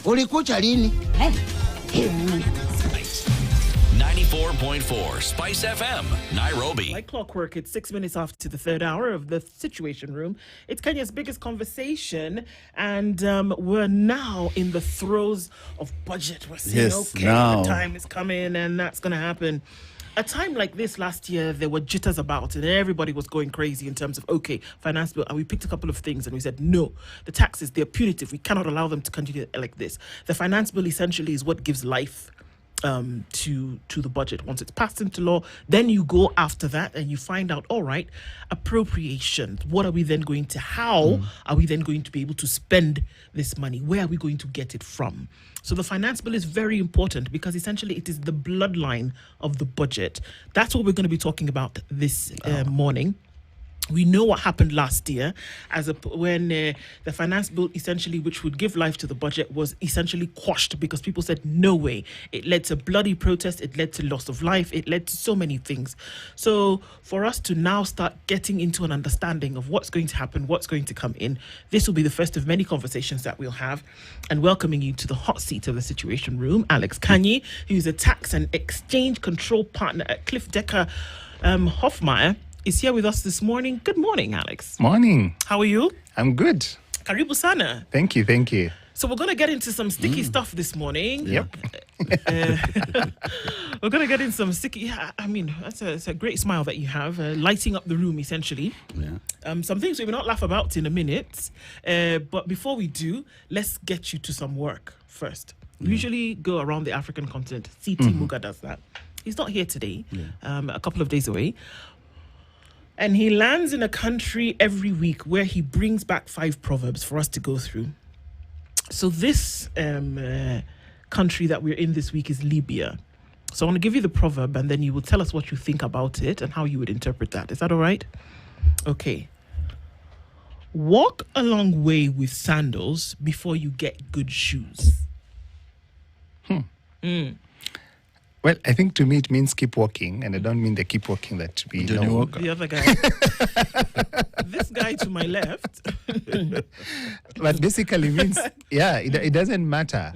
Ulikucha lini? 94.4 Spice FM, Nairobi. Like clockwork, it's 6 minutes after the third hour of the Situation Room. It's Kenya's biggest conversation, and we're now in the throes of budget. We're saying, the time is coming, and that's going to happen. A time like this last year, there were jitters about, and everybody was going crazy in terms of, finance bill. And we picked a couple of things, and we said, no, the taxes, they're punitive. We cannot allow them to continue like this. The finance bill essentially is what gives life to the budget. Once it's passed into law, then you go after that and you find out, all right, appropriation. What are we then going to, how are we then going to be able to spend this money? Where are we going to get it from? So the finance bill is very important because essentially it is the bloodline of the budget. That's what we're going to be talking about this morning. We know what happened last year when the finance bill essentially, which would give life to the budget, was essentially quashed because people said, no way. It led to bloody protest. It led to loss of life. It led to so many things. So for us to now start getting into an understanding of what's going to happen, what's going to come in, this will be the first of many conversations that we'll have. And welcoming you to the hot seat of the Situation Room, Alex Kanyi, who's a tax and exchange control partner at Cliff Decker Hofmeyer, is here with us this morning. Good morning, Alex. Morning. How are you? I'm good. Karibu sana. Thank you. So we're going to get into some sticky stuff this morning. Yep. We're going to get in some sticky... Yeah, I mean, that's a great smile that you have, lighting up the room, essentially. Yeah. Some things we will not laugh about in a minute. But before we do, let's get you to some work first. We usually go around the African continent. CT Muga does that. He's not here today, a couple of days away. And he lands in a country every week where he brings back 5 proverbs for us to go through. So this country that we're in this week is Libya. So I want to give you the proverb and then you will tell us what you think about it and how you would interpret that. Is that all right? Okay. Walk a long way with sandals before you get good shoes. Well, I think to me it means keep walking, and I don't mean the keep walking that we know. The other guy. This guy to my left. But basically means, it doesn't matter.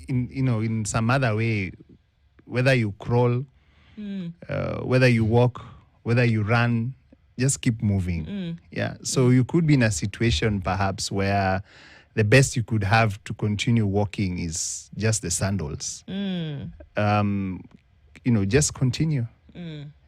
In some other way, whether you crawl, whether you walk, whether you run, just keep moving. So you could be in a situation perhaps where the best you could have to continue walking is just the sandals. Just continue.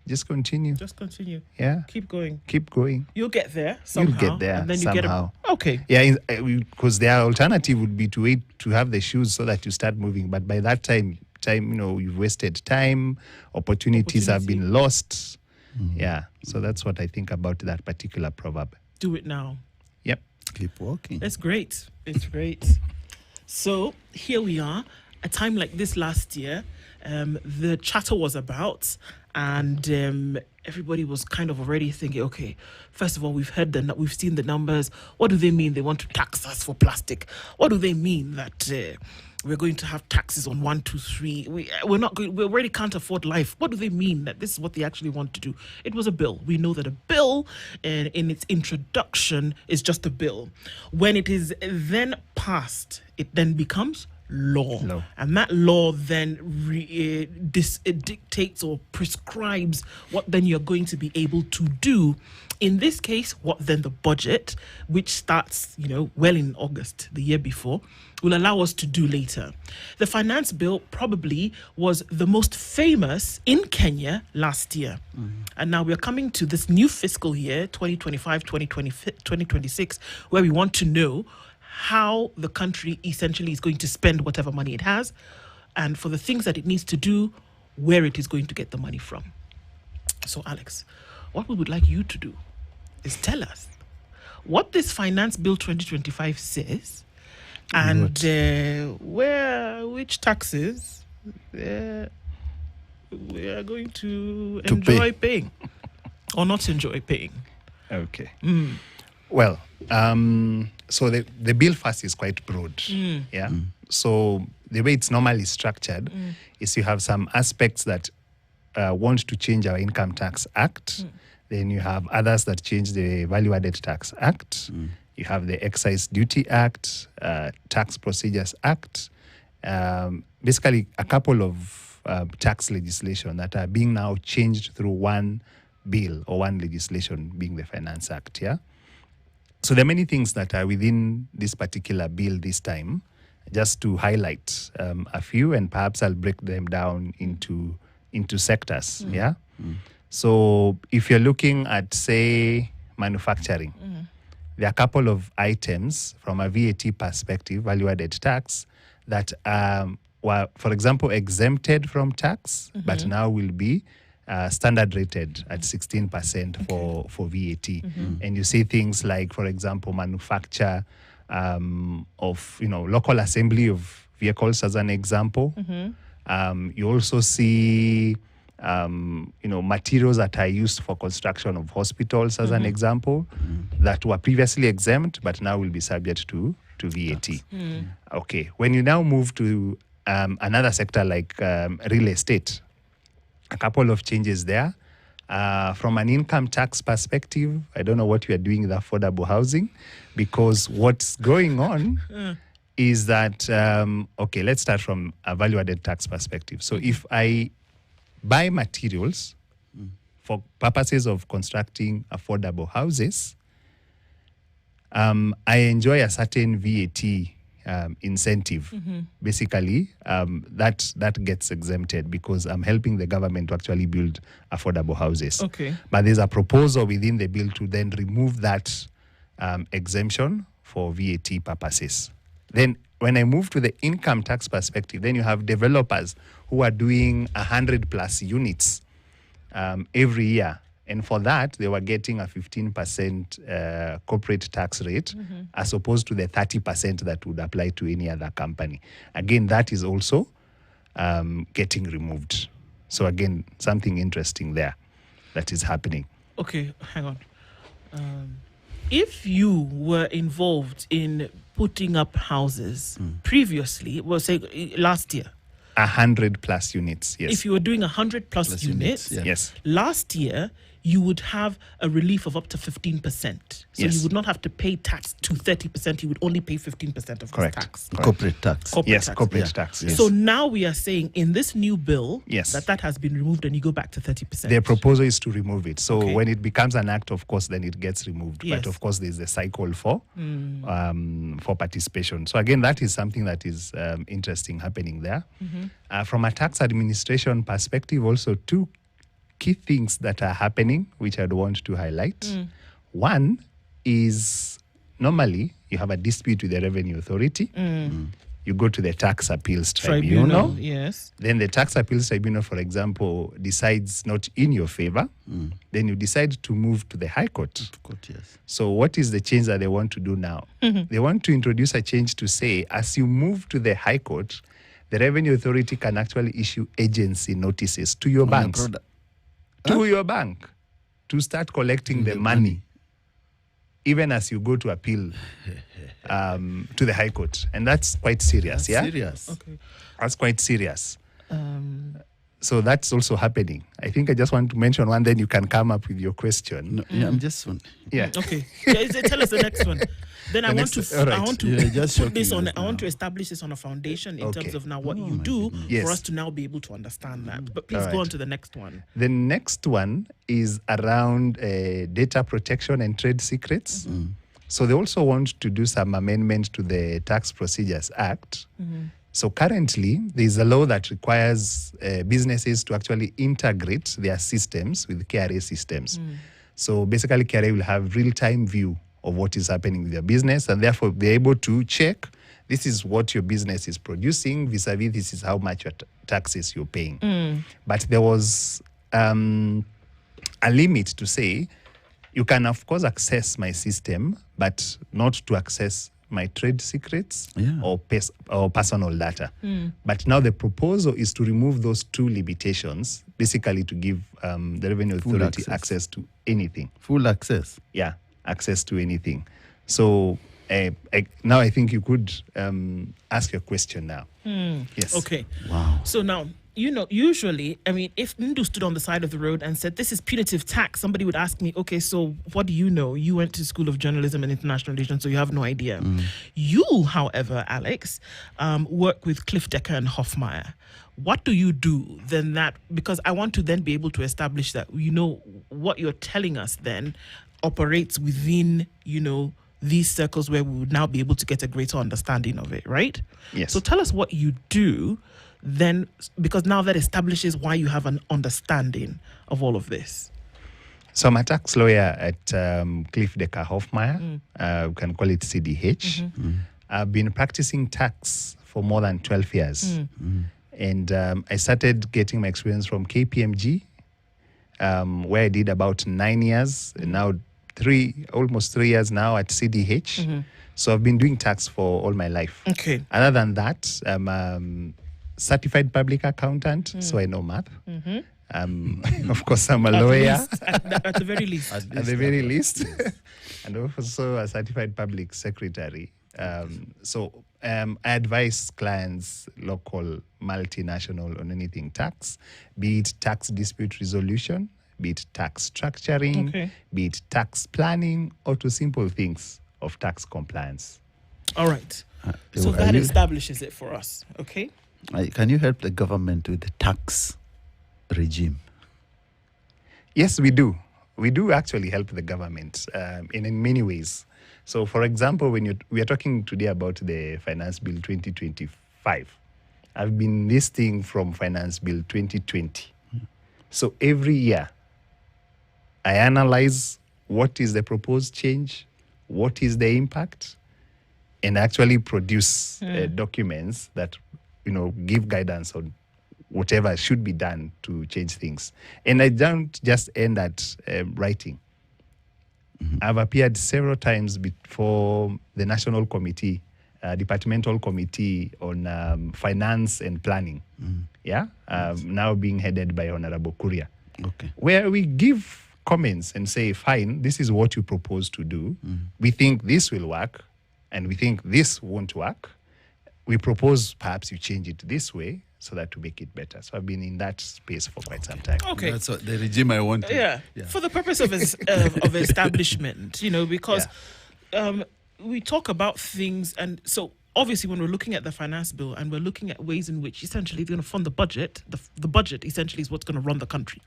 Just continue. Just continue. Yeah. Keep going. Keep going. You'll get there somehow. You'll get there and then somehow. You get okay. Yeah, because the alternative would be to wait to have the shoes so that you start moving. But by that time, you've wasted time. Opportunities have been lost. Yeah. So that's what I think about that particular proverb. Do it now. Yep. Keep walking. That's great. It's great. So here we are. A time like this last year, the chatter was about, and everybody was kind of already thinking, okay, first of all, we've seen the numbers. What do they mean they want to tax us for plastic? What do they mean that we're going to have taxes on 1, 2, 3? We already can't afford life. What do they mean that this is what they actually want to do? It was a bill. We know that a bill in its introduction is just a bill. When it is then passed, it then becomes law. And that law then dictates or prescribes what then you're going to be able to do. In this case, what then the budget, which starts, well in August, the year before, will allow us to do later. The finance bill probably was the most famous in Kenya last year. And now we're coming to this new fiscal year, 2025, 2026, where we want to know how the country essentially is going to spend whatever money it has, and for the things that it needs to do, where it is going to get the money from. So, Alex, what we would like you to do is tell us what this Finance Bill 2025 says, and which taxes we are going to enjoy paying or not enjoy paying. Okay. Well, so the bill first is quite broad. So the way it's normally structured is you have some aspects that want to change our Income Tax Act. Then you have others that change the Value Added Tax Act. You have the Excise Duty Act, Tax Procedures Act, basically a couple of tax legislation that are being now changed through one bill or one legislation, being the Finance Act, yeah? So there are many things that are within this particular bill this time, just to highlight a few, and perhaps I'll break them down into sectors, yeah? So if you're looking at, say, manufacturing, there are a couple of items from a VAT perspective, value-added tax, that were, for example, exempted from tax, but now will be standard rated at 16% for VAT. And you see things like, for example, manufacture of, local assembly of vehicles as an example. You also see, materials that are used for construction of hospitals as an example, that were previously exempt, but now will be subject to VAT. Okay, when you now move to another sector like real estate, a couple of changes there. From an income tax perspective, I don't know what you are doing with affordable housing, because what's going on is that, okay, let's start from a value-added tax perspective. So if I buy materials for purposes of constructing affordable houses, I enjoy a certain VAT incentive. Basically, that gets exempted because I'm helping the government to actually build affordable houses. Okay. But there's a proposal within the bill to then remove that exemption for VAT purposes. Then when I move to the income tax perspective, then you have developers who are doing 100+ units every year. And for that, they were getting a 15% corporate tax rate as opposed to the 30% that would apply to any other company. Again, that is also getting removed. So again, something interesting there that is happening. Okay, hang on. If you were involved in putting up houses previously, well, say last year, 100+ units, yes. If you were doing 100+ units, yes. Last year, you would have a relief of up to 15%. So you would not have to pay tax to 30%. You would only pay 15% of the tax. Corporate tax. Corporate tax. Yes. So now we are saying in this new bill yes. that has been removed and you go back to 30%. Their proposal is to remove it. So when it becomes an act, of course, then it gets removed. Yes. But of course, there's a cycle for participation. So again, that is something that is interesting happening there. From a tax administration perspective, also two key things that are happening, which I'd want to highlight. One is normally you have a dispute with the Revenue Authority. You go to the Tax Appeals Tribunal. Yes. Then the Tax Appeals Tribunal, for example, decides not in your favor. Then you decide to move to the High Court. Yes. So what is the change that they want to do now? They want to introduce a change to say, as you move to the High Court, the Revenue Authority can actually issue agency notices to your banks. To your bank to start collecting the money, even as you go to appeal to the High Court. And that's quite serious, Serious. Okay. That's quite serious. So that's also happening. I think I just want to mention one, then you can come up with your question. No, I'm just one. Yeah. Okay. Tell us the next one. Then I want to put this on. I want to establish this on a foundation in terms of now what you do for us to now be able to understand that. But please go on to the next one. The next one is around data protection and trade secrets. So they also want to do some amendment to the Tax Procedures Act. So currently, there is a law that requires businesses to actually integrate their systems with KRA systems. So basically, KRA will have real-time view of what is happening with your business, and therefore be able to check, this is what your business is producing, vis-a-vis this is how much your taxes you're paying. But there was a limit to say, you can, of course, access my system, but not to access my trade secrets or personal data. But now the proposal is to remove those two limitations, basically to give the Revenue Authority access to anything. Full access. Yeah, access to anything. So now I think you could ask your question now. Yes. Okay. Wow. So now Usually, I mean, if Ndu stood on the side of the road and said, this is punitive tax, somebody would ask me, okay, so what do you know? You went to School of Journalism and International Relations, so you have no idea. You, however, Alex, work with Cliff Decker and Hoffmeyer. What do you do then that, because I want to then be able to establish that, what you're telling us then operates within, these circles where we would now be able to get a greater understanding of it, right? Yes. So tell us what you do then, because now that establishes why you have an understanding of all of this. So I'm a tax lawyer at Cliff Decker Hoffmeyer. We can call it CDH. I've been practicing tax for more than 12 years. And I started getting my experience from KPMG, where I did about 9 years, and now almost 3 years now at CDH. So I've been doing tax for all my life. Okay. Other than that, I'm certified public accountant, so I know math. Of course, I'm a lawyer. At the very least. At the very least. And also a certified public secretary. So I advise clients, local, multinational, on anything tax, be it tax dispute resolution, be it tax structuring, be it tax planning, or to simple things of tax compliance. All right. So that establishes it for us, okay? Can you help the government with the tax regime? Yes, we do. We do actually help the government in many ways. So, for example, we are talking today about the Finance Bill 2025. I've been listing from Finance Bill 2020. So every year, I analyze what is the proposed change, what is the impact, and actually produce documents that give guidance on whatever should be done to change things. And I don't just end at writing. I've appeared several times before the National Committee, Departmental Committee on Finance and Planning. Now being headed by Honorable Kuria. Okay. Where we give comments and say, fine, this is what you propose to do. We think this will work, and we think this won't work. We propose perhaps you change it this way so that to make it better. So I've been in that space for quite some time. Okay. That's what the regime I want to. Yeah. For the purpose of establishment, because we talk about things, and so obviously when we're looking at the finance bill and we're looking at ways in which essentially they're going to fund the budget, the budget essentially is what's going to run the country,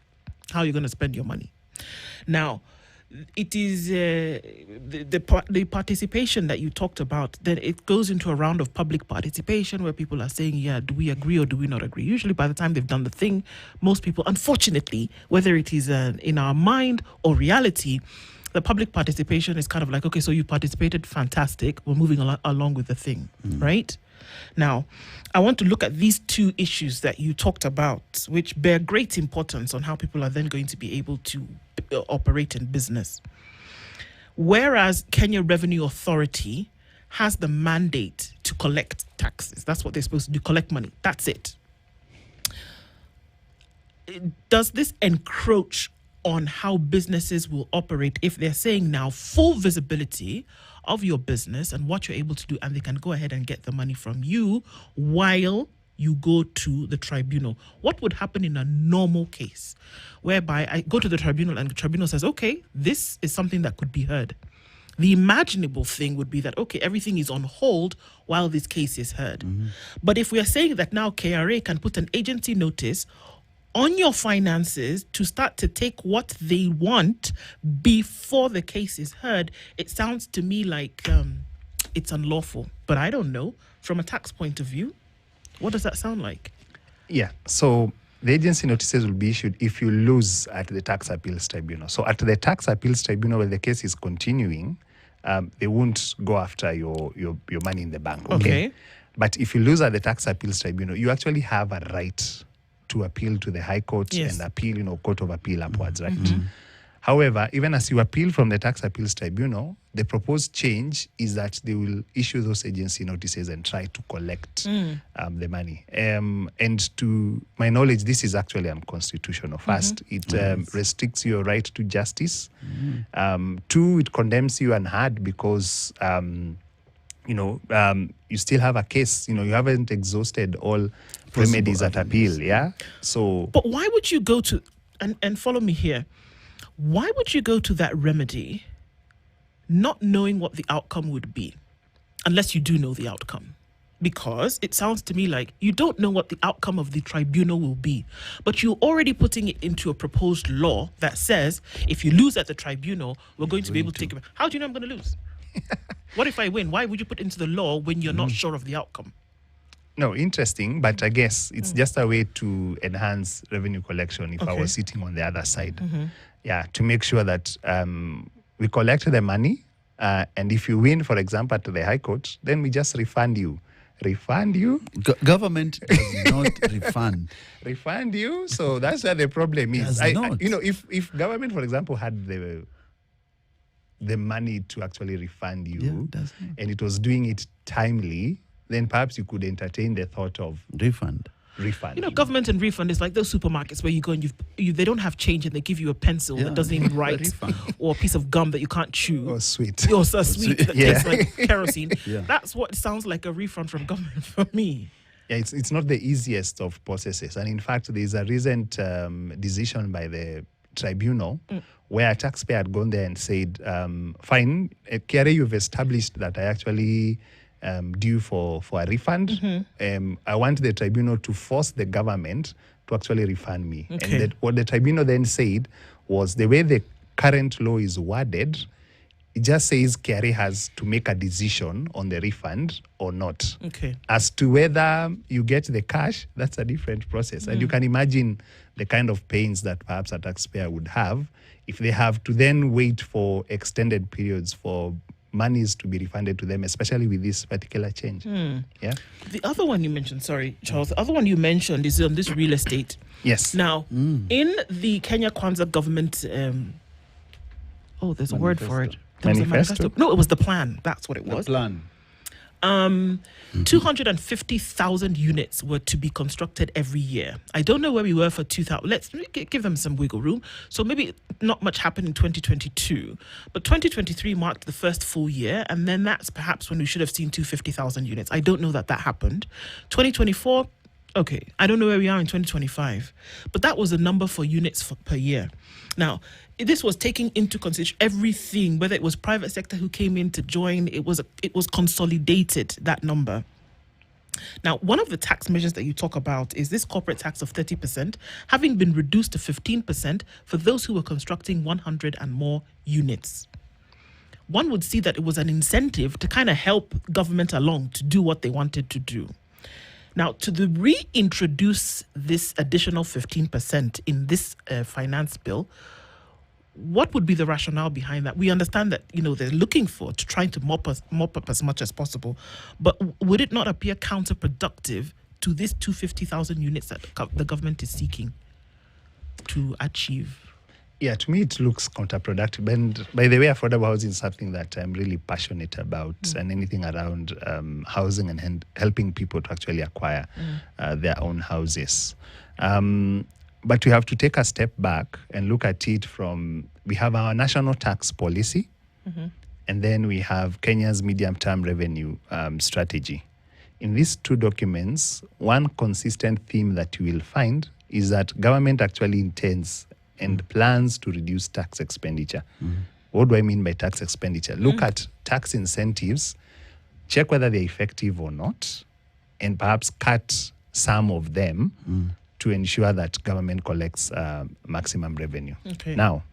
how you're going to spend your money. Now, it is the participation that you talked about, then it goes into a round of public participation where people are saying, do we agree or do we not agree? Usually by the time they've done the thing, most people, unfortunately, whether it is in our mind or reality, the public participation is kind of like, okay, so you participated, fantastic, we're moving along with the thing, right? Now, I want to look at these two issues that you talked about, which bear great importance on how people are then going to be able to operate in business. Whereas Kenya Revenue Authority has the mandate to collect taxes. That's what they're supposed to do, collect money. That's it. Does this encroach on how businesses will operate if they're saying now full visibility of your business and what you're able to do, and they can go ahead and get the money from you while you go to the tribunal? What would happen in a normal case whereby I go to the tribunal and the tribunal says, okay, this is something that could be heard? The imaginable thing would be that, okay, everything is on hold while this case is heard. But if we are saying that now KRA can put an agency notice on your finances to start to take what they want before the case is heard, it sounds to me like it's unlawful. But I don't know. From a tax point of view, what does that sound like? Yeah, so the agency notices will be issued if you lose at the tax appeals tribunal. So at the tax appeals tribunal, when the case is continuing, they won't go after your money in the bank. Okay. But if you lose at the tax appeals tribunal, you actually have a right to appeal to the High Court and appeal, Court of Appeal upwards, right? However, even as you appeal from the Tax Appeals Tribunal, the proposed change is that they will issue those agency notices and try to collect the money. And to my knowledge, this is actually unconstitutional. First, it restricts your right to justice. Two, it condemns you unheard because you still have a case. You haven't exhausted all remedies at appeal. Yeah. So, but why would you go to and follow me here? Why would you go to that remedy, not knowing what the outcome would be, unless you do know the outcome? Because it sounds to me like you don't know what the outcome of the tribunal will be, but you're already putting it into a proposed law that says if you lose at the tribunal, we're going to be able to take it. How do you know I'm going to lose? What if I win? Why would you put it into the law when you're not sure of the outcome? No, interesting, but I guess it's just a way to enhance revenue collection if I was sitting on the other side. Yeah, to make sure that we collect the money, and if you win, for example, to the High Court, then we just refund you. Government does not refund you. So that's where the problem is. If government, for example, had the money to actually refund you, and it was doing it timely, then perhaps you could entertain the thought of refund. Government and refund is like those supermarkets where you go and they don't have change and they give you a pencil that doesn't even write, or a piece of gum that you can't chew, or sweet, or so sweet that tastes like kerosene. That's what sounds like a refund from government for me. Yeah, it's not the easiest of processes, and in fact, there is a recent decision by the tribunal where a taxpayer had gone there and said, "Fine, KRA, you've established that I actually." Due for a refund. I want the tribunal to force the government to actually refund me. And what the tribunal then said was the way the current law is worded, it just says KRA has to make a decision on the refund or not. As to whether you get the cash, that's a different process. And you can imagine the kind of pains that perhaps a taxpayer would have if they have to then wait for extended periods for monies to be refunded to them, especially with this particular change. Yeah. The other one you mentioned, sorry, Charles, the other one you mentioned is on this real estate. Yes. Now, in the Kenya Kwanzaa government, there's a word for it. Manifesto? No, it was the plan. That's what it was. The plan. 250,000 units were to be constructed every year. I don't know where we were for 2000. Let's give them some wiggle room. So maybe not much happened in 2022, but 2023 marked the first full year, and then that's perhaps when we should have seen 250,000 units. I don't know that happened. 2024, okay, I don't know where we are in 2025, but that was a number for units per year. Now, this was taking into consideration everything, whether it was private sector who came in to join, it was consolidated, that number. Now, one of the tax measures that you talk about is this corporate tax of 30%, having been reduced to 15% for those who were constructing 100 and more units. One would see that it was an incentive to kind of help government along to do what they wanted to do. Now, to reintroduce this additional 15% in this finance bill, what would be the rationale behind that? We understand that, they're looking to trying to mop up as much as possible, but would it not appear counterproductive to this 250,000 units that the government is seeking to achieve? Yeah, to me it looks counterproductive. And by the way, affordable housing is something that I'm really passionate about, and anything around housing and helping people to actually acquire their own houses. But we have to take a step back and look at it from, we have our national tax policy, and then we have Kenya's medium-term revenue strategy. In these two documents, one consistent theme that you will find is that government actually intends and plans to reduce tax expenditure. What do I mean by tax expenditure? Look at tax incentives, check whether they're effective or not, and perhaps cut some of them to ensure that government collects maximum revenue. Now,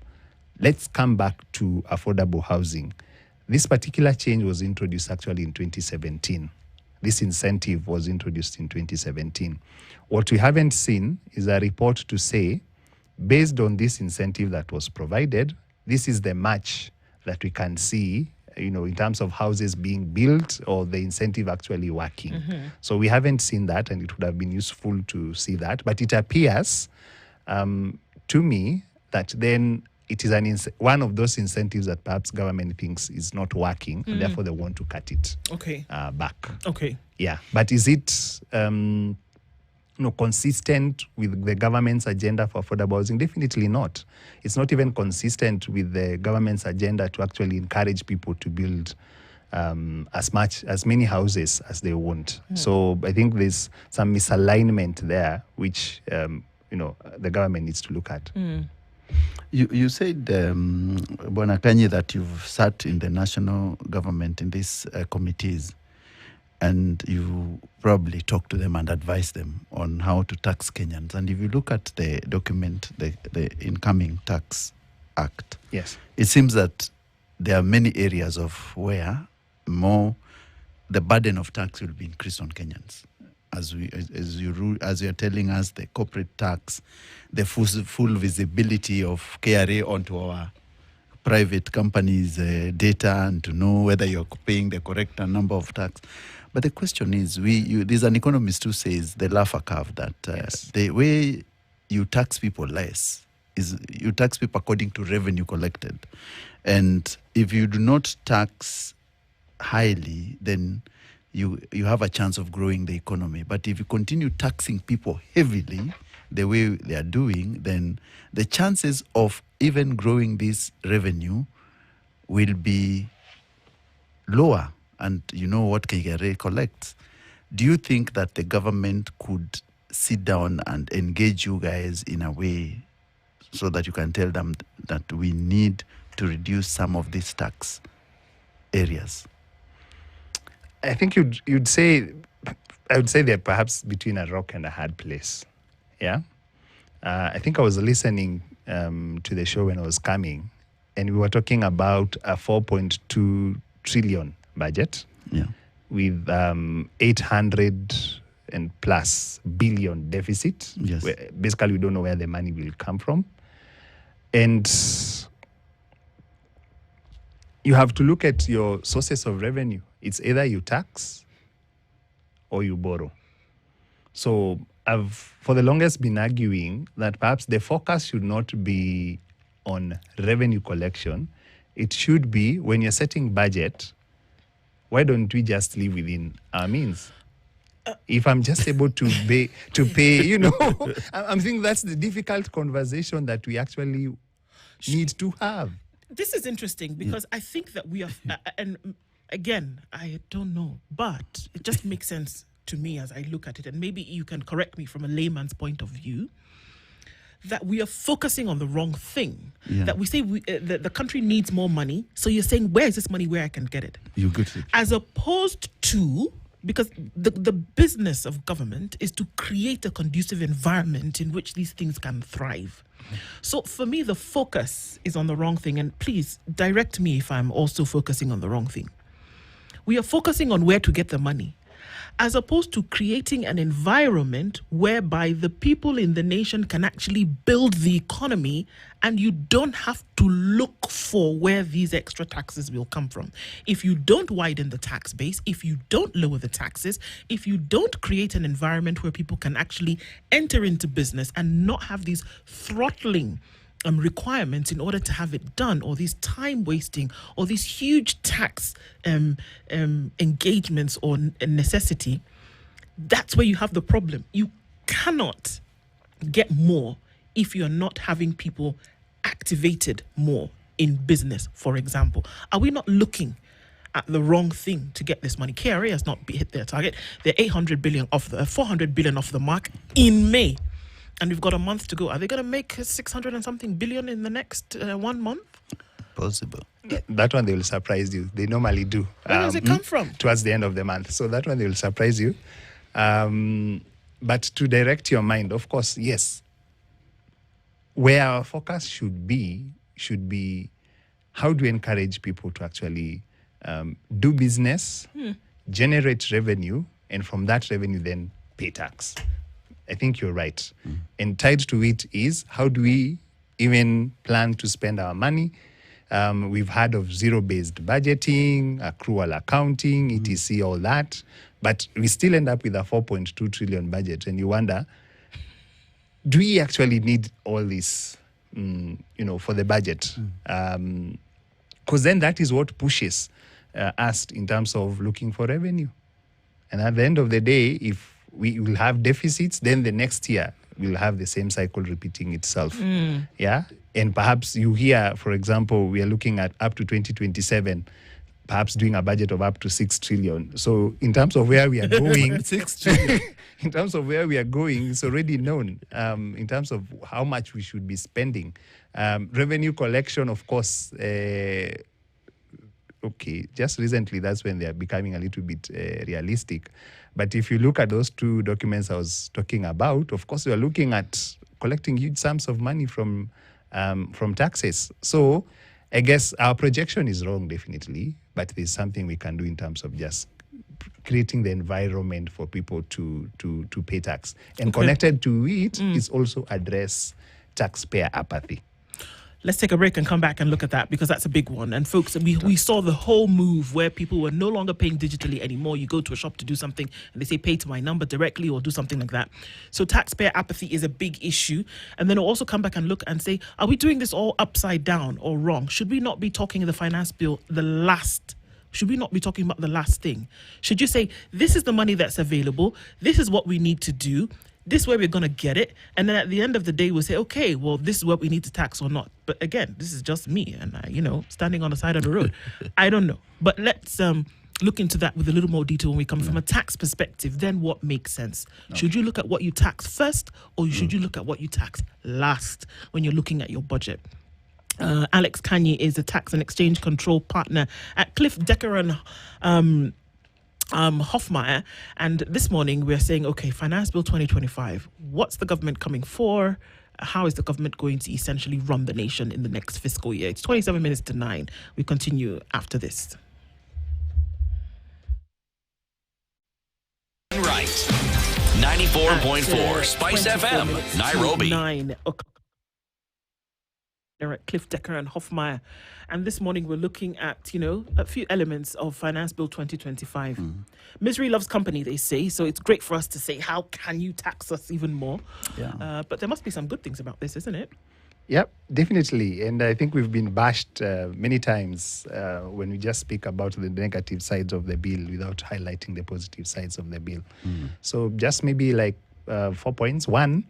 let's come back to affordable housing. This particular change was introduced actually in 2017. This incentive was introduced in 2017. What we haven't seen is a report to say, based on this incentive that was provided, this is the match that we can see, in terms of houses being built or the incentive actually working. So we haven't seen that, and it would have been useful to see that. But it appears to me that then it is one of those incentives that perhaps government thinks is not working, and therefore they want to cut it back. Yeah, but is it consistent with the government's agenda for affordable housing? Definitely not. It's not even consistent with the government's agenda to actually encourage people to build as many houses as they want. So I think there's some misalignment there, which the government needs to look at. You said, Bonakanyi, that you've sat in the national government in these committees, and you probably talk to them and advise them on how to tax Kenyans. And if you look at the document, the Incoming Tax Act, Yes. it seems that there are many areas of where the burden of tax will be increased on Kenyans. As you're telling us, the corporate tax, the full visibility of KRA onto our private companies' data, and to know whether you're paying the correct number of tax. But the question is, there's an economist who says the Laffer curve, that the way you tax people less is you tax people according to revenue collected. And if you do not tax highly, then you have a chance of growing the economy. But if you continue taxing people heavily the way they are doing, then the chances of even growing this revenue will be lower. And you know what KRA collects. Do you think that the government could sit down and engage you guys in a way so that you can tell them that we need to reduce some of these tax areas? I think I would say they're perhaps between a rock and a hard place. Yeah. I think I was listening to the show when I was coming, and we were talking about a 4.2 trillion budget, with 800 and plus billion deficit. Yes. Basically, we don't know where the money will come from. And you have to look at your sources of revenue. It's either you tax or you borrow. So I've, for the longest, been arguing that perhaps the focus should not be on revenue collection. It should be, when you're setting budget, why don't we just live within our means? If I'm just able to pay, I'm thinking that's the difficult conversation that we actually need to have. This is interesting because I think that we are, and again, I don't know, but it just makes sense to me as I look at it, and maybe you can correct me from a layman's point of view, that we are focusing on the wrong thing. Yeah. That we say the country needs more money, so you're saying, where is this money, where I can get it? You get it. As opposed to, because the business of government is to create a conducive environment in which these things can thrive. So for me, the focus is on the wrong thing. And please direct me if I'm also focusing on the wrong thing. We are focusing on where to get the money, as opposed to creating an environment whereby the people in the nation can actually build the economy, and you don't have to look for where these extra taxes will come from. If you don't widen the tax base, if you don't lower the taxes, if you don't create an environment where people can actually enter into business and not have these throttling requirements in order to have it done, or these time wasting, or these huge tax engagements or necessity, that's where you have the problem. You cannot get more if you're not having people activated more in business, for example. Are we not looking at the wrong thing to get this money? KRA has not hit their target. They're 400 billion off the mark in May. And we've got a month to go. Are they going to make 600 and something billion in the next 1 month? Possible. That one, they will surprise you. They normally do. Where does it come from? Towards the end of the month. So that one, they will surprise you. But to direct your mind, of course, yes. Where our focus should be how do we encourage people to actually do business, generate revenue, and from that revenue then pay tax. I think you're right. And tied to it is, how do we even plan to spend our money? We've heard of zero-based budgeting, accrual accounting, etc., all that. But we still end up with a 4.2 trillion budget. And you wonder, do we actually need all this, for the budget? Because then that is what pushes us in terms of looking for revenue. And at the end of the day, if we will have deficits, then the next year we'll have the same cycle repeating itself. Yeah. And perhaps you hear, for example, we are looking at up to 2027, perhaps doing a budget of up to 6 trillion. So in terms of where we are going, 6 trillion. in terms of where we are going, it's already known in terms of how much we should be spending. Revenue collection, of course, okay, just recently, that's when they are becoming a little bit realistic. But if you look at those two documents I was talking about, of course, we are looking at collecting huge sums of money from taxes. So I guess our projection is wrong, definitely, but there's something we can do in terms of just creating the environment for people to pay tax. And connected to it is also address taxpayer apathy. Let's take a break and come back and look at that, because that's a big one. And folks, we saw the whole move where people were no longer paying digitally anymore. You go to a shop to do something and they say pay to my number directly or do something like that. So taxpayer apathy is a big issue. And then we'll also come back and look and say, are we doing this all upside down or wrong? Should we not be talking in the finance bill should we not be talking about the last thing? Should you say, this is the money that's available, this is what we need to do, this is where we're going to get it, and then at the end of the day, we'll say, okay, well, this is what we need to tax or not. But again, this is just me and standing on the side of the road. I don't know. But let's look into that with a little more detail when we come from a tax perspective. Then what makes sense? Should you look at what you tax first, or should you look at what you tax last when you're looking at your budget? Alex Kanye is a tax and exchange control partner at Cliff Decker and Hoffmeyer, and this morning we're saying, okay, Finance Bill 2025, what's the government coming for? How is the government going to essentially run the nation in the next fiscal year? It's 27 minutes to 9. We continue after this. Right. 94.4 Spice FM, Nairobi. 9 o'clock. They're at Cliff Decker and Hoffmeyer. And this morning we're looking at, a few elements of Finance Bill 2025. Misery loves company, they say. So it's great for us to say, how can you tax us even more? Yeah. But there must be some good things about this, isn't it? Yep, definitely. And I think we've been bashed many times when we just speak about the negative sides of the bill without highlighting the positive sides of the bill. So just maybe like 4 points. One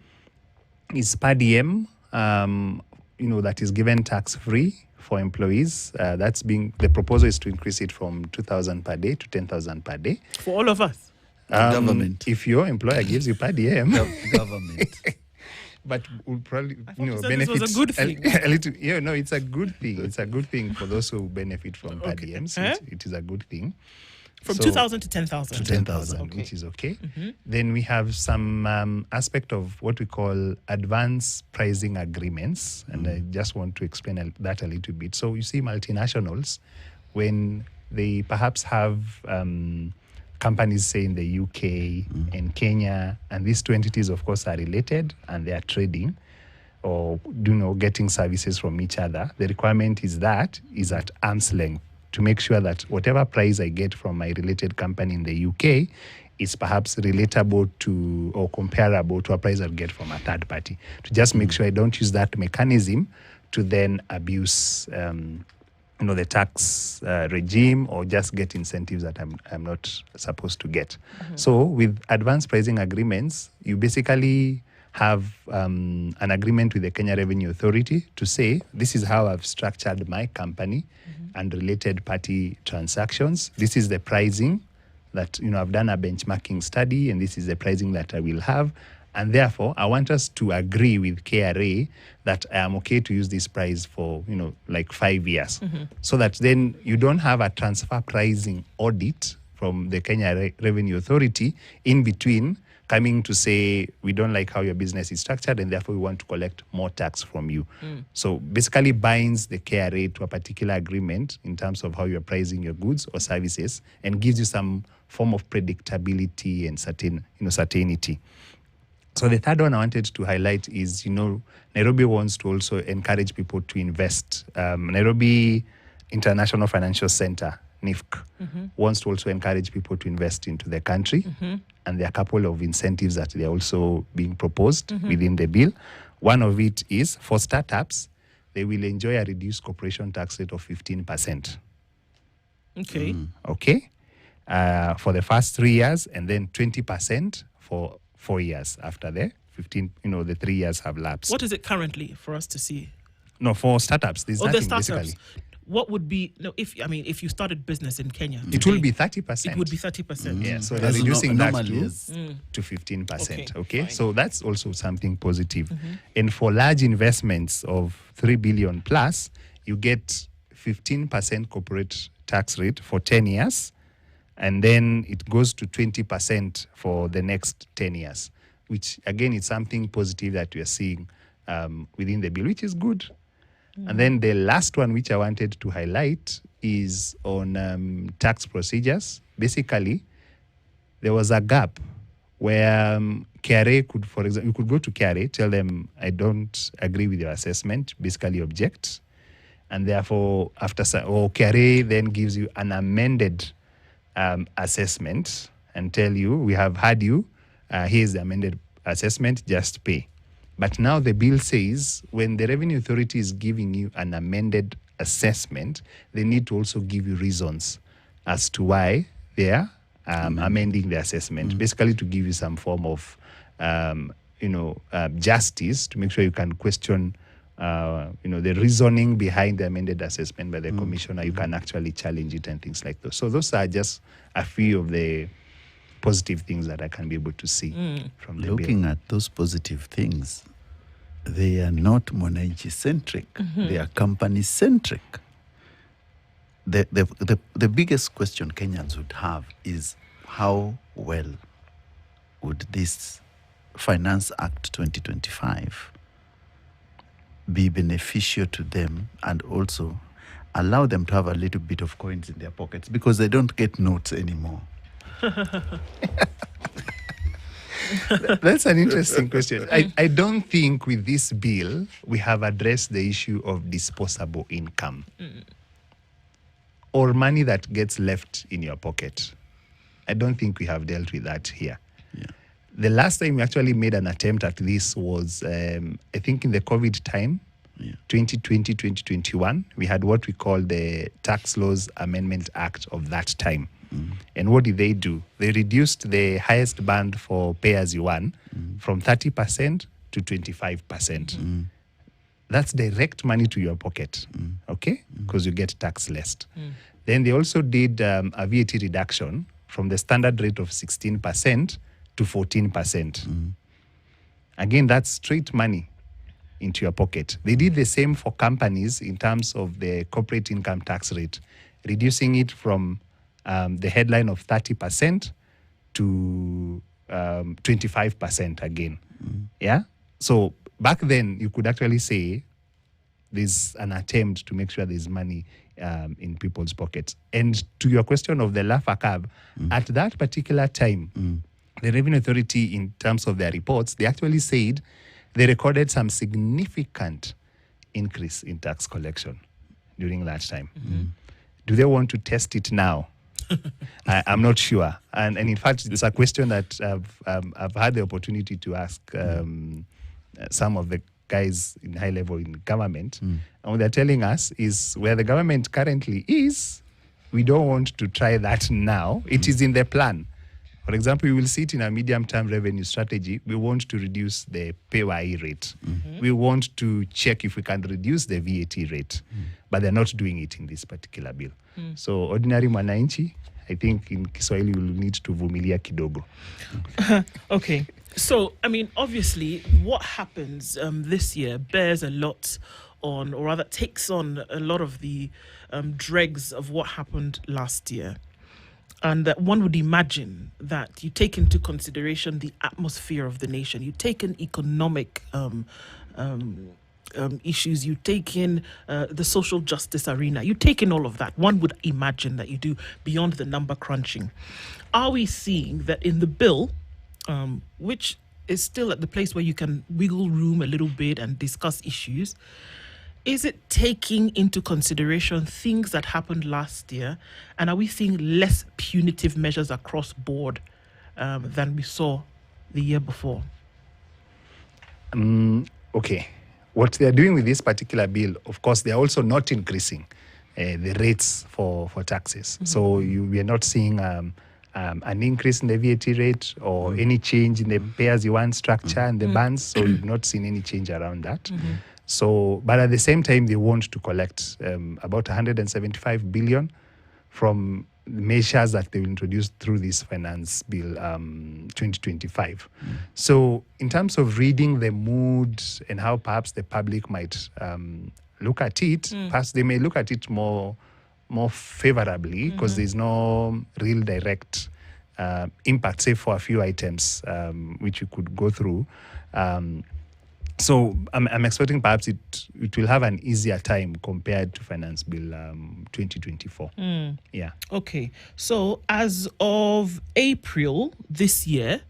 is per diem, that is given tax-free for employees. The proposal is to increase it from 2,000 per day to 10,000 per day. For all of us. Government. If your employer gives you per diem. Government. But we'll probably benefit. This was a good thing. a little. It's a good thing. It's a good thing for those who benefit from per diems. It is a good thing. From 2,000 to 10,000. To 10,000, which is okay. Then we have some aspect of what we call advance pricing agreements. And I just want to explain that a little bit. So you see multinationals, when they perhaps have companies, say, in the UK and Kenya, and these two entities, of course, are related and they are trading or, getting services from each other. The requirement is at arm's length, to make sure that whatever price I get from my related company in the UK is perhaps relatable to or comparable to a price I'll get from a third party, to just make sure I don't use that mechanism to then abuse the tax regime or just get incentives that I'm not supposed to get. So with advanced pricing agreements, you basically have an agreement with the Kenya Revenue Authority to say, this is how I've structured my company and related party transactions. This is the pricing that, I've done a benchmarking study, and this is the pricing that I will have. And therefore, I want us to agree with KRA that I am okay to use this price for, like 5 years. So that then you don't have a transfer pricing audit from the Kenya Revenue Authority in between, coming to say, we don't like how your business is structured and therefore we want to collect more tax from you. So basically binds the KRA to a particular agreement in terms of how you're pricing your goods or services, and gives you some form of predictability and certainty. So the third one I wanted to highlight is, Nairobi wants to also encourage people to invest. Nairobi International Financial Center, NIFC, wants to also encourage people to invest into the country. And there are a couple of incentives that they're also being proposed within the bill. One of it is for startups, they will enjoy a reduced corporation tax rate of 15%. Okay. Okay. For the first 3 years, and then 20% for 4 years after the 15, the 3 years have lapsed. What is it currently for us to see? No, for startups, there's nothing the startups. basically. what would be if you started business in Kenya, it will be 30%. It would be 30%. Yeah, so they're reducing that to 15%. Okay, fine. so that's also something positive. And for large investments of 3 billion plus, you get 15% corporate tax rate for 10 years, and then it goes to 20% for the next 10 years, which again is something positive that we are seeing within the bill, which is good. And then the last one which I wanted to highlight is on tax procedures. Basically, there was a gap where KRA could, for example, you could go to KRA, tell them, I don't agree with your assessment, basically object. And therefore, KRA then gives you an amended assessment and tell you, we have had you, here's the amended assessment, just pay. But now the bill says when the Revenue Authority is giving you an amended assessment, they need to also give you reasons as to why they are amending the assessment, basically to give you some form of, justice, to make sure you can question, the reasoning behind the amended assessment by the commissioner. You can actually challenge it and things like those. So those are just a few of the positive things that I can be able to see from the bill. Looking at those positive things, they are not Mwananchi centric. They are company centric. The biggest question Kenyans would have is how well would this Finance Act 2025 be beneficial to them and also allow them to have a little bit of coins in their pockets, because they don't get notes anymore. That's an interesting question. I don't think with this bill we have addressed the issue of disposable income or money that gets left in your pocket. I don't think we have dealt with that here. Yeah. The last time we actually made an attempt at this was, I think, in the COVID time, 2020, 2021. We had what we call the Tax Laws Amendment Act of that time. And what did they do? They reduced the highest band for pay as you earn from 30% to 25%. That's direct money to your pocket, okay? Because you get tax less. Then they also did a VAT reduction from the standard rate of 16% to 14%. Again, that's straight money into your pocket. They did the same for companies in terms of the corporate income tax rate, reducing it from the headline of 30% to 25% again. Yeah? So back then, you could actually say there's an attempt to make sure there's money in people's pockets. And to your question of the Lafa curve, at that particular time, the Revenue Authority, in terms of their reports, they actually said they recorded some significant increase in tax collection during that time. Do they want to test it now? I'm not sure. And in fact, it's a question that I've had the opportunity to ask some of the guys in high level in government. And what they're telling us is where the government currently is, we don't want to try that now. It is in the plan. For example, we will see it in a medium-term revenue strategy. We want to reduce the PAYE rate. We want to check if we can reduce the VAT rate. But they're not doing it in this particular bill. So ordinary mwananchi, I think in Kiswahili will need to vumilia kidogo. Okay. So, I mean, obviously, what happens this year bears a lot on, or rather takes on a lot of the dregs of what happened last year. And that one would imagine that you take into consideration the atmosphere of the nation, you take in economic issues, you take in the social justice arena, you take in all of that. One would imagine that you do beyond the number crunching. Are we seeing that in the bill, which is still at the place where you can wiggle room a little bit and discuss issues, is it taking into consideration things that happened last year? And are we seeing less punitive measures across board than we saw the year before? Okay. What they're doing with this particular bill, of course, they're also not increasing the rates for taxes. So we are not seeing an increase in the VAT rate or any change in the pay-as-you-earn structure and the bands. So we've not seen any change around that. So, but at the same time, they want to collect about 175 billion from measures that they will introduce through this finance bill 2025. So in terms of reading the mood and how perhaps the public might look at it, perhaps they may look at it more favorably because there's no real direct impact, say for a few items which you could go through. So I'm expecting perhaps it will have an easier time compared to Finance Bill 2024. Yeah. Okay. So as of April this year,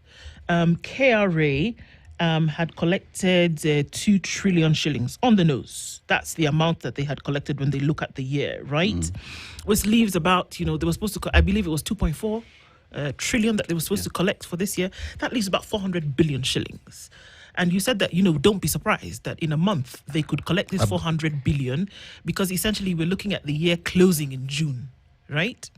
KRA had collected 2 trillion shillings on the nose. That's the amount that they had collected when they look at the year, right? Which leaves about, they were supposed to, I believe it was 2.4 trillion that they were supposed to collect for this year. That leaves about 400 billion shillings. And you said that, don't be surprised that in a month they could collect this 400 billion because essentially we're looking at the year closing in June, right?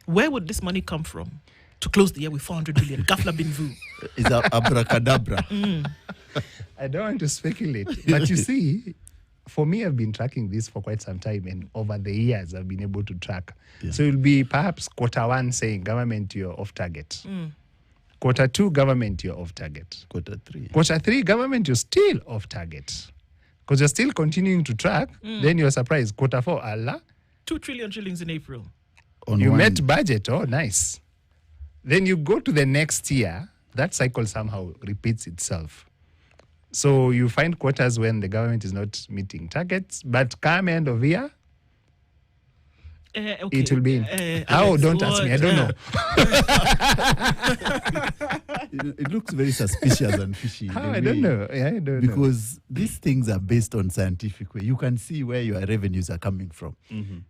Where would this money come from to close the year with 400 billion? Gafla bin vu. It's abracadabra. I don't want to speculate, but you see, for me, I've been tracking this for quite some time, and over the years, I've been able to track. Yeah. So it'll be perhaps Q1 saying, government, you're off target. Q2, government, you're off target. Q3, government, you're still off target. Because you're still continuing to track, then you're surprised. Q4, Allah. 2 trillion shillings in April. You met budget, oh, nice. Then you go to the next year, that cycle somehow repeats itself. So you find quarters when the government is not meeting targets, but come end of year, okay. It will be. Don't ask me. I don't know. It looks very suspicious and fishy. I don't know. Yeah, I don't know. Because these things are based on scientific way. You can see where your revenues are coming from.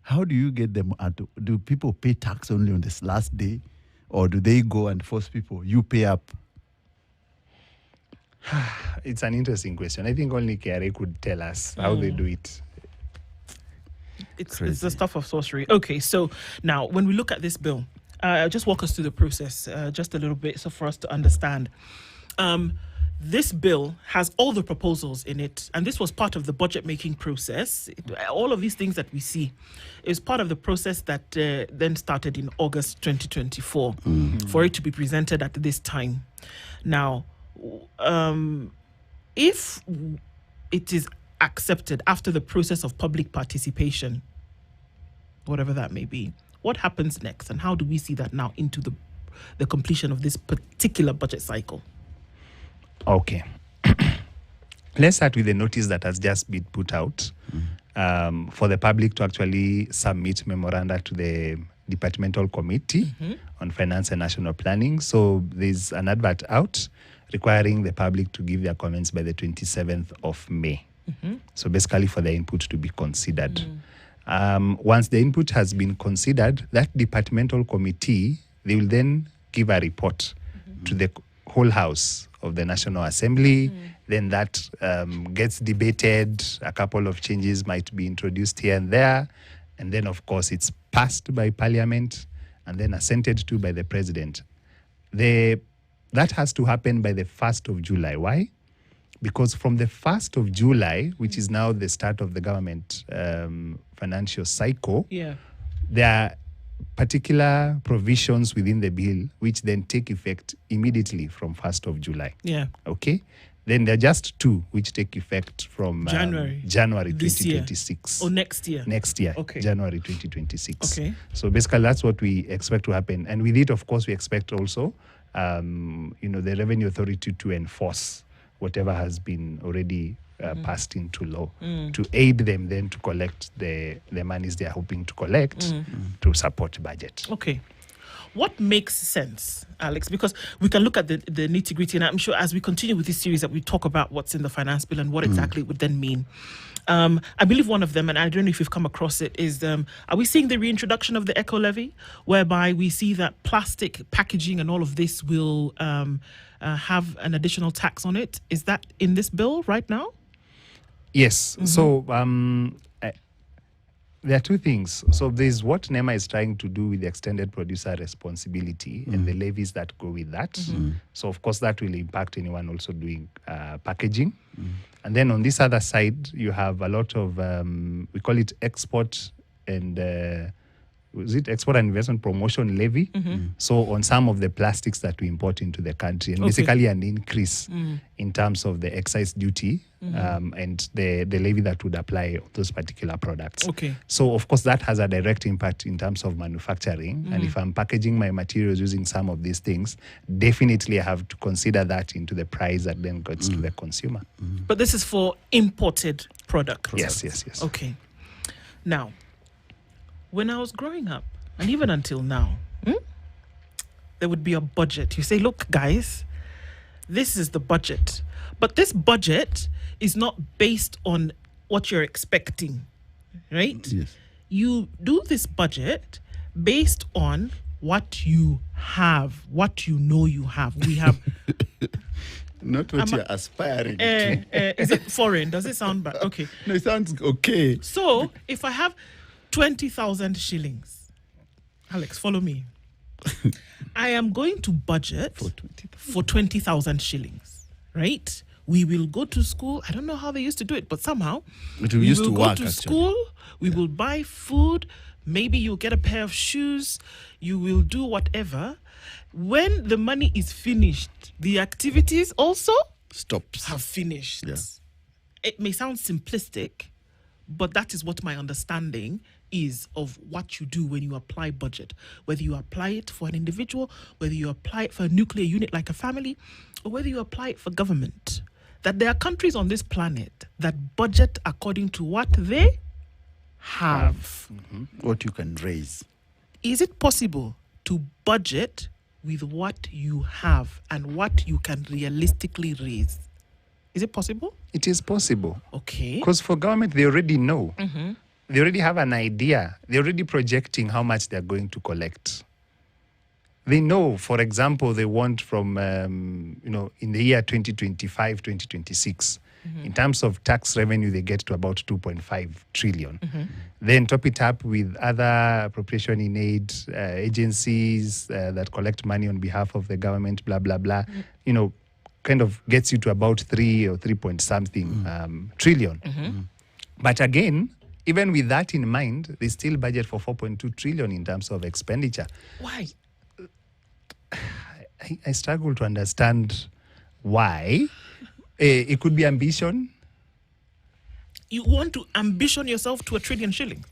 How do you get them out? Do people pay tax only on this last day? Or do they go and force people? You pay up. It's an interesting question. I think only KRA could tell us how they do it. It's the stuff of sorcery. Okay, so now when we look at this bill, just walk us through the process just a little bit so for us to understand. This bill has all the proposals in it, and this was part of the budget making process. All of these things that we see is part of the process that then started in August 2024 for it to be presented at this time. Now, if it is accepted after the process of public participation, whatever that may be, what happens next, and how do we see that now into the completion of this particular budget cycle? Okay. Let's start with the notice that has just been put out for the public to actually submit memoranda to the departmental committee on finance and national planning. So there's an advert out requiring the public to give their comments by the 27th of May. So basically for their input to be considered. Once the input has been considered, that departmental committee, they will then give a report to the whole house of the National Assembly. Then that gets debated. A couple of changes might be introduced here and there. And then, of course, it's passed by Parliament and then assented to by the President. That has to happen by the 1st of July. Why? Because from the 1st of July, which is now the start of the government financial cycle, there are particular provisions within the bill which then take effect immediately from 1st of July. Okay? Then there are just 2 which take effect from January 2026. Or next year? Next year, okay. January 2026. Okay. So basically that's what we expect to happen. And with it, of course, we expect also the Revenue Authority to enforce whatever has been already passed into law to aid them then to collect the monies they are hoping to collect to support budget. Okay. What makes sense, Alex? Because we can look at the nitty-gritty, and I'm sure as we continue with this series that we talk about what's in the finance bill and what exactly it would then mean. I believe one of them, and I don't know if you've come across it, is are we seeing the reintroduction of the eco levy, whereby we see that plastic packaging and all of this will have an additional tax on it? Is that in this bill right now? Yes. So there are 2 things. So there's what NEMA is trying to do with the extended producer responsibility and the levies that go with that. So of course that will impact anyone also doing packaging. And then on this other side, you have a lot of, we call it export and, is it export and investment promotion levy? So on some of the plastics that we import into the country, and basically an increase in terms of the excise duty and the levy that would apply on those particular products. Okay. So of course that has a direct impact in terms of manufacturing. And if I'm packaging my materials using some of these things, definitely I have to consider that into the price that then goes to the consumer. But this is for imported products. Yes. Okay. Now, when I was growing up, and even until now, there would be a budget. You say, look, guys, this is the budget. But this budget is not based on what you're expecting, right? Yes. You do this budget based on what you have, what you know you have. We have... Not what you're aspiring to. Is it foreign? Does it sound bad? Okay. No, it sounds okay. So, if I have 20,000 shillings, Alex, follow me. I am going to budget for 20,000 shillings, right? We will go to school. I don't know how they used to do it, but somehow We used will to go work, to actually. school. We will buy food. Maybe you'll get a pair of shoes. You will do whatever. When the money is finished, the activities also Stops. have finished. Yeah. It may sound simplistic, but that is what my understanding is of what you do when you apply budget. Whether you apply it for an individual, whether you apply it for a nuclear unit like a family, or whether you apply it for government. That there are countries on this planet that budget according to what they have. What you can raise. Is it possible to budget with what you have and what you can realistically raise? Is it possible? It is possible. Okay. Because for government, they already know. They already have an idea. They're already projecting how much they're going to collect. They know, for example, they want from, in the year 2025, 2026, in terms of tax revenue, they get to about 2.5 trillion. Then top it up with other appropriation in aid agencies that collect money on behalf of the government, blah, blah, blah. Kind of gets you to about 3 or 3 point something trillion. But again, even with that in mind, they still budget for 4.2 trillion in terms of expenditure. Why? I struggle to understand why. It could be ambition. You want to ambition yourself to 1 trillion shillings?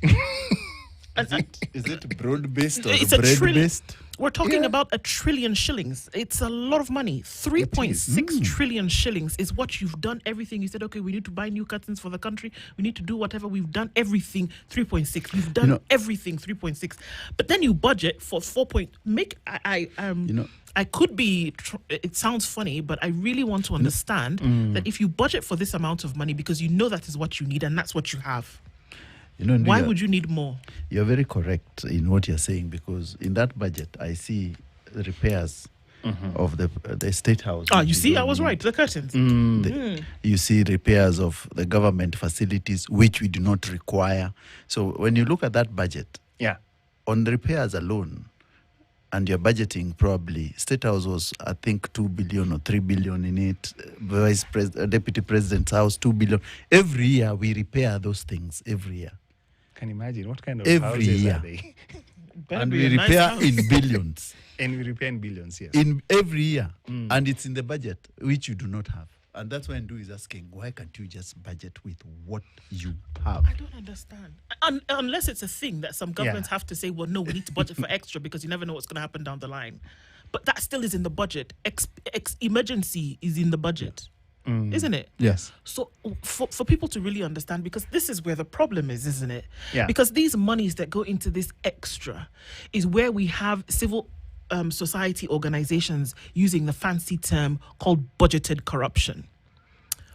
Is it broad-based or It's a trillion. bread-based? We're talking about 1 trillion shillings. It's a lot of money. 3.6 trillion shillings is what you've done everything. You said, okay, we need to buy new curtains for the country. We need to do whatever. We've done everything. 3.6. You've done everything. 3.6. But then you budget for 4. I could be, it sounds funny, but I really want to understand that if you budget for this amount of money because you know that is what you need and that's what you have, why would you need more? You're very correct in what you're saying, because in that budget, I see repairs of the State House. You see, I was right. The curtains. You see repairs of the government facilities, which we do not require. So when you look at that budget, on the repairs alone, and you're budgeting probably, State House was, I think, 2 billion or 3 billion in it. Deputy President's house, 2 billion. Every year, we repair those things, every year. Can you imagine what kind of Every houses year. are they? And we repair in billions. And we repair in billions, yes. In every year. And it's in the budget, which you do not have. And that's why Ndu is asking, why can't you just budget with what you have? I don't understand. Unless it's a thing that some governments have to say, well, no, we need to budget for extra because you never know what's going to happen down the line. But that still is in the budget. Emergency is in the budget, isn't it? Yes. So for people to really understand, because this is where the problem is, isn't it? Yeah. Because these monies that go into this extra is where we have civil society organizations using the fancy term called budgeted corruption,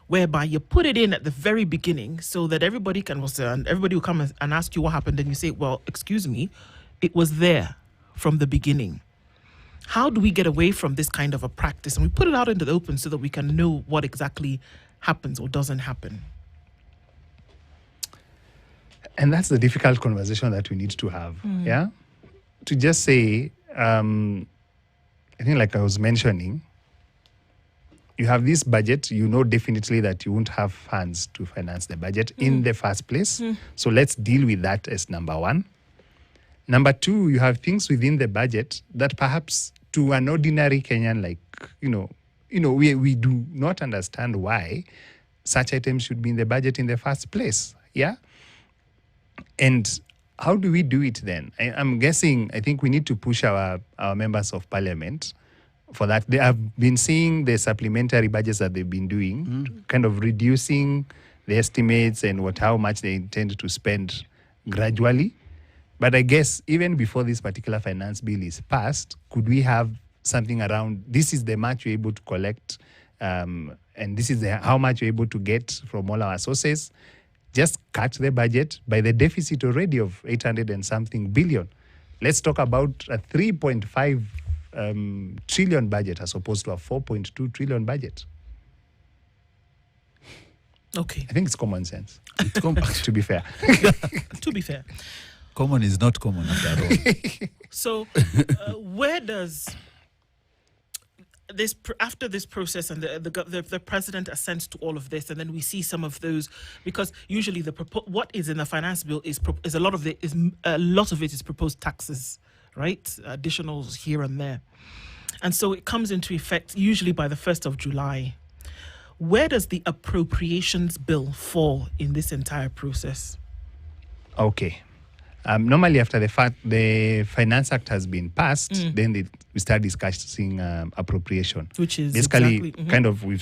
whereby you put it in at the very beginning so that everybody will come and ask you what happened, and you say, well, excuse me, it was there from the beginning. How do we get away from this kind of a practice? And we put it out into the open so that we can know what exactly happens or doesn't happen. And that's the difficult conversation that we need to have, To just say, I think like I was mentioning, you have this budget, you know definitely that you won't have funds to finance the budget in the first place. So let's deal with that as number one. Number two, you have things within the budget that perhaps to an ordinary Kenyan, like, we do not understand why such items should be in the budget in the first place. Yeah. And how do we do it then? I'm guessing, I think we need to push our members of parliament for that. They have been seeing the supplementary budgets that they've been doing, kind of reducing the estimates and how much they intend to spend gradually. But I guess even before this particular finance bill is passed, could we have something around, this is the much you're able to collect, and this is how much you're able to get from all our sources. Just cut the budget by the deficit already of 800 and something billion. Let's talk about a 3.5 trillion budget as opposed to a 4.2 trillion budget. Okay. I think it's common sense, to be fair. To be fair. Common is not common after all. So where does this, after this process and the president assents to all of this, and then we see some of those, because usually what is in the finance bill is a lot of it is proposed taxes, right? Additionals here and there. And so it comes into effect usually by the 1st of July. Where does the appropriations bill fall in this entire process? Okay. Normally, after the Finance Act has been passed, then we start discussing appropriation. Which is basically kind of we've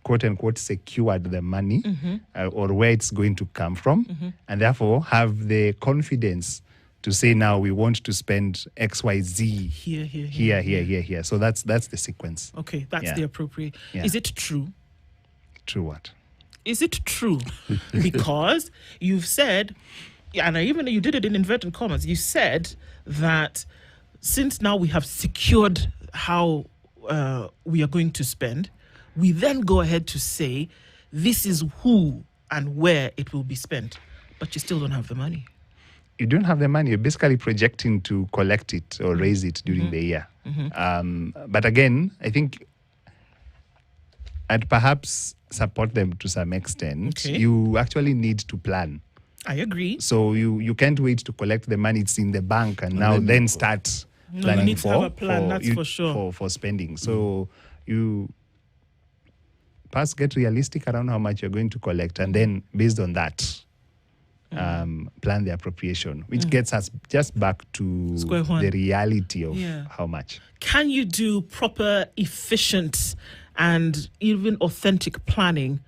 quote unquote secured the money or where it's going to come from, and therefore have the confidence to say now we want to spend XYZ here. So that's the sequence. Okay, that's the appropriate. Yeah. Is it true? True what? Is it true? Because you've said, and even you did it in inverted commas, you said that since now we have secured how we are going to spend, we then go ahead to say this is who and where it will be spent, but you still don't have the money. You don't have the money. You're basically projecting to collect it or raise it during the year. But again, I think I'd perhaps support them to some extent. Okay. You actually need to plan. I agree. So you can't wait to collect the money. It's in the bank and now then start planning you need to have a plan, that's for sure. For spending. So you first get realistic around how much you're going to collect, and then based on that, plan the appropriation, which gets us just back to Square one. the reality of how much. Can you do proper, efficient, and even authentic planning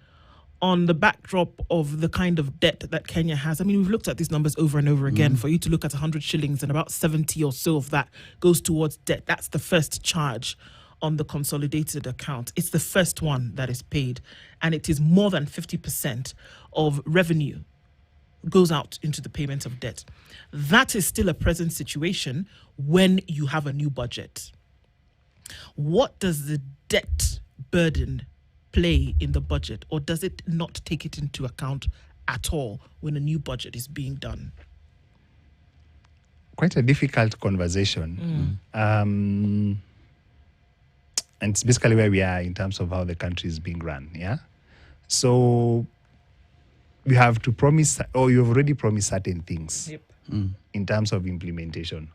on the backdrop of the kind of debt that Kenya has? I mean, we've looked at these numbers over and over again. For you to look at 100 shillings and about 70 or so of that goes towards debt. That's the first charge on the consolidated account. It's the first one that is paid, and it is more than 50% of revenue goes out into the payment of debt. That is still a present situation when you have a new budget. What does the debt burden play in the budget, or does it not take it into account at all when a new budget is being done? Quite a difficult conversation. And it's basically where we are in terms of how the country is being run. Yeah. So you have to promise, or you've already promised certain things in terms of implementation.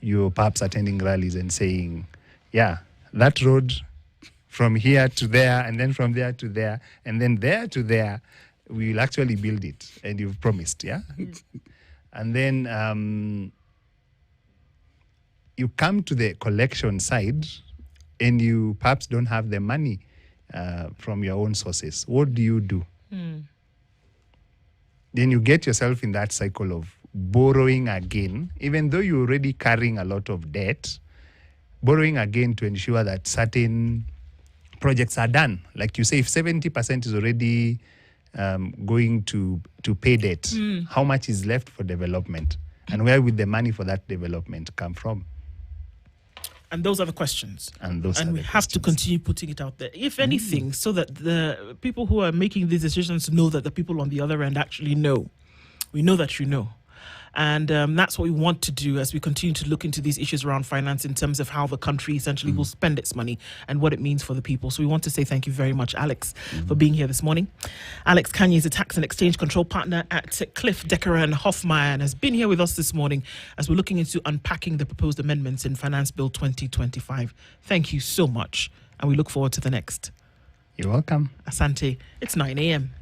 You're perhaps attending rallies and saying, yeah, that road from here to there, and then from there to there, and then there to there, we will actually build it. And you've promised, yeah? And then you come to the collection side and you perhaps don't have the money from your own sources. What do? Then you get yourself in that cycle of borrowing again, even though you're already carrying a lot of debt, borrowing again to ensure that certain projects are done. Like you say, if 70% is already going to pay debt, how much is left for development? And where will the money for that development come from? And those are the questions. And we have to continue putting it out there, if anything, so that the people who are making these decisions know that the people on the other end actually know. We know that you know. And that's what we want to do as we continue to look into these issues around finance in terms of how the country essentially will spend its money and what it means for the people. So we want to say thank you very much, Alex, for being here this morning. Alex Kanye is a tax and exchange control partner at Cliff, Decker and Hoffmeyer and has been here with us this morning as we're looking into unpacking the proposed amendments in Finance Bill 2025. Thank you so much, and we look forward to the next. You're welcome. Asante. It's 9 a.m.